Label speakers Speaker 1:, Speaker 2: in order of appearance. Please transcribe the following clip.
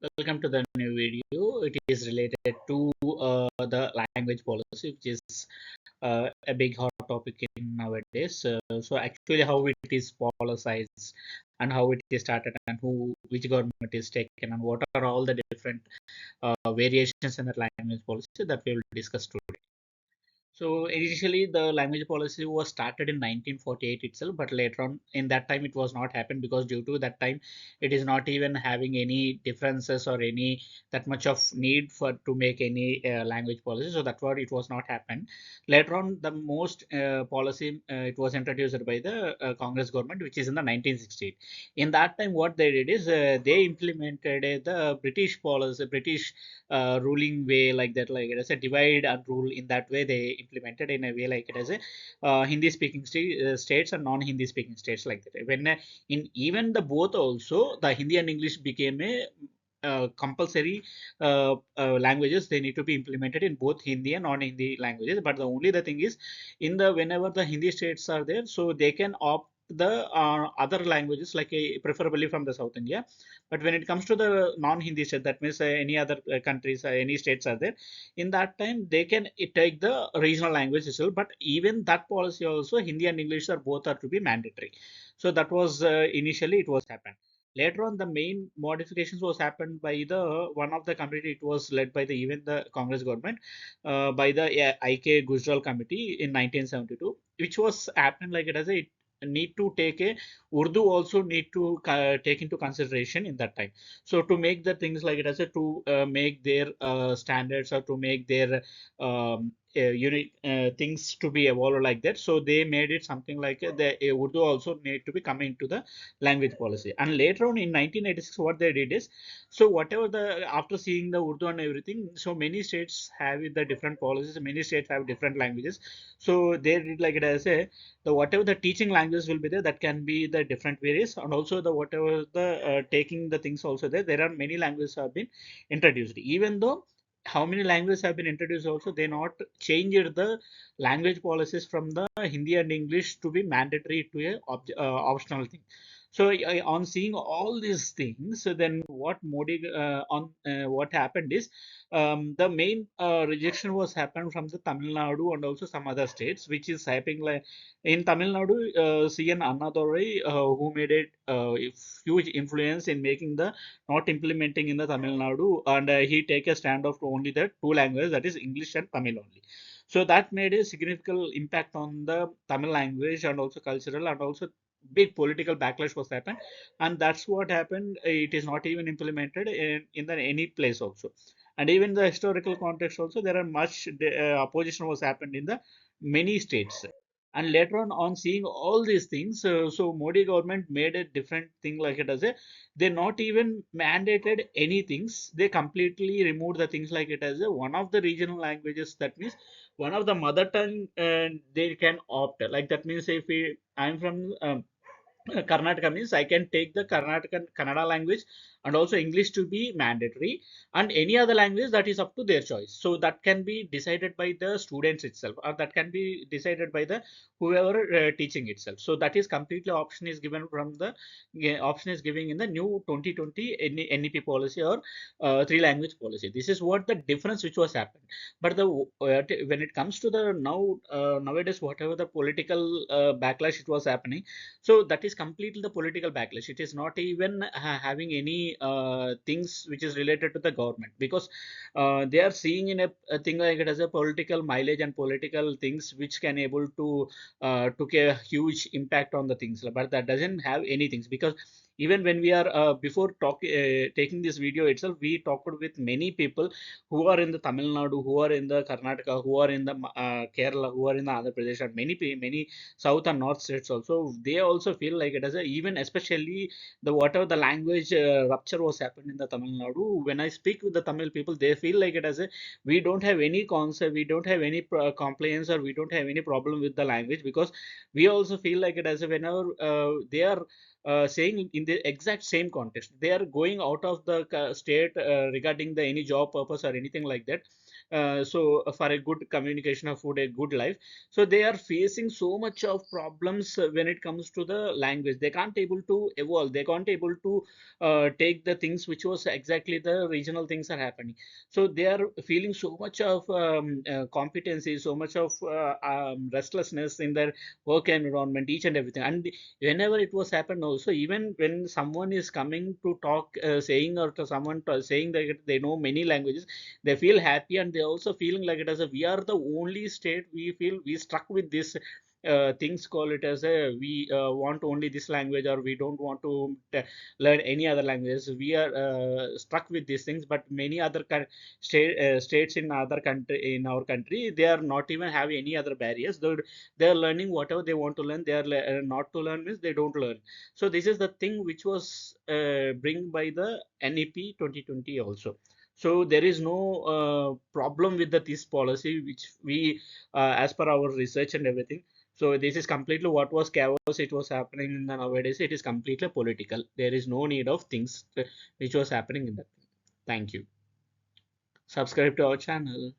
Speaker 1: Welcome to the new video. It is related to the language policy, which is a big hot topic in nowadays. So actually, how it is politicized and how it is started and which government is taken and what are all the different variations in the language policy that we will discuss today. So initially, the language policy was started in 1948 itself, but later on, in that time, it was not happened because due to that time, it is not even having any differences or any that much of need for to make any language policy. So that's what it was not happened. Later on, the most policy it was introduced by the Congress government, which is in the 1960s. In that time, what they did is they implemented the British policy, British ruling way like that, like it as a divide and rule. In that way they implemented in a way like it as a Hindi speaking states and non-Hindi speaking states like that. When in even the both also the Hindi and English became a compulsory languages. They need to be implemented in both Hindi and non-Hindi languages. But the only the thing is, in the whenever the Hindi states are there, so they can opt the other languages like preferably from the South India. But when it comes to the non-Hindi state, that means any other countries, any states are there. In that time, they can take the regional language itself. But even that policy also, Hindi and English are both are to be mandatory. So that was initially it was happened. Later on, the main modifications was happened by the one of the committee. It was led by the even the Congress government by the IK Gujral committee in 1972, which was happened like it as a need to take a Urdu also need to take into consideration in that time. So to make the things like it as a to make their standards or to make their unique things to be evolved like that. So they made it something like the Urdu also need to be coming into the language policy. And later on in 1986, what they did is, so whatever the after seeing the Urdu and everything, so many states have the different policies. Many states have different languages. So they did like it as a the whatever the teaching language will be there, that can be the different various, and also the whatever the taking the things also there are many languages have been introduced. Even though how many languages have been introduced also, they not changed the language policies from the Hindi and English to be mandatory to a optional thing. So on seeing all these things, so then what Modi on what happened is, the main rejection was happened from the Tamil Nadu and also some other states, which is happening like in Tamil Nadu, CN Annadurai, who made it huge influence in making the not implementing in the Tamil Nadu, and he take a stand of only the two languages, that is English and Tamil only. So that made a significant impact on the Tamil language and also cultural and also big political backlash was happened, and that's what happened. It is not even implemented in the any place also, and even the historical context also there are much opposition was happened in the many states. And later on seeing all these things, so Modi government made a different thing like it as a they not even mandated any things. They completely removed the things like it as a one of the regional languages. That means one of the mother tongue, they can opt. Like that means if I'm from Karnataka means I can take the Karnataka Kannada language and also English to be mandatory, and any other language that is up to their choice. So that can be decided by the students itself, or that can be decided by the whoever teaching itself. So that is completely option is given from the option is giving in the new 2020 NEP policy or three language policy. This is what the difference which was happened. But the when it comes to the nowadays whatever the political backlash it was happening, so that is completely the political backlash. It is not even having any things which is related to the government, because they are seeing in a thing like it as a political mileage and political things which can able to took a huge impact on the things. But that doesn't have any things, because even when we are before taking this video itself, we talked with many people who are in the Tamil Nadu, who are in the Karnataka, who are in the Kerala, who are in the Andhra Pradesh, and many south and north states also. They also feel like it as a even especially the whatever the language rupture was happened in the Tamil Nadu. When I speak with the Tamil people, they feel like it as a we don't have any concept, we don't have any complaints, or we don't have any problem with the language, because we also feel like it as a whenever they are saying in the exact same context. They are going out of the state regarding the any job purpose or anything like that. For a good communication of food, a good life. So they are facing so much of problems when it comes to the language. They can't able to evolve. They can't able to take the things which was exactly the regional things are happening. So they are feeling so much of competency, so much of restlessness in their work environment, each and everything. And whenever it was happened also, even when someone is coming to talk, saying or to someone saying that they know many languages, they feel happy, and they also feeling like it as a we are the only state, we feel we struck with this things, call it as a we want only this language, or we don't want to learn any other languages. We are stuck with these things, but many other states in other country, in our country, they are not even have any other barriers. They are learning whatever they want to learn. They are not to learn means they don't learn. So this is the thing which was bring by the NEP 2020 also. So there is no problem with this policy, which we, as per our research and everything. So this is completely what was chaos. It was happening in the nowadays. It is completely political. There is no need of things which was happening in that. Thank you. Subscribe to our channel.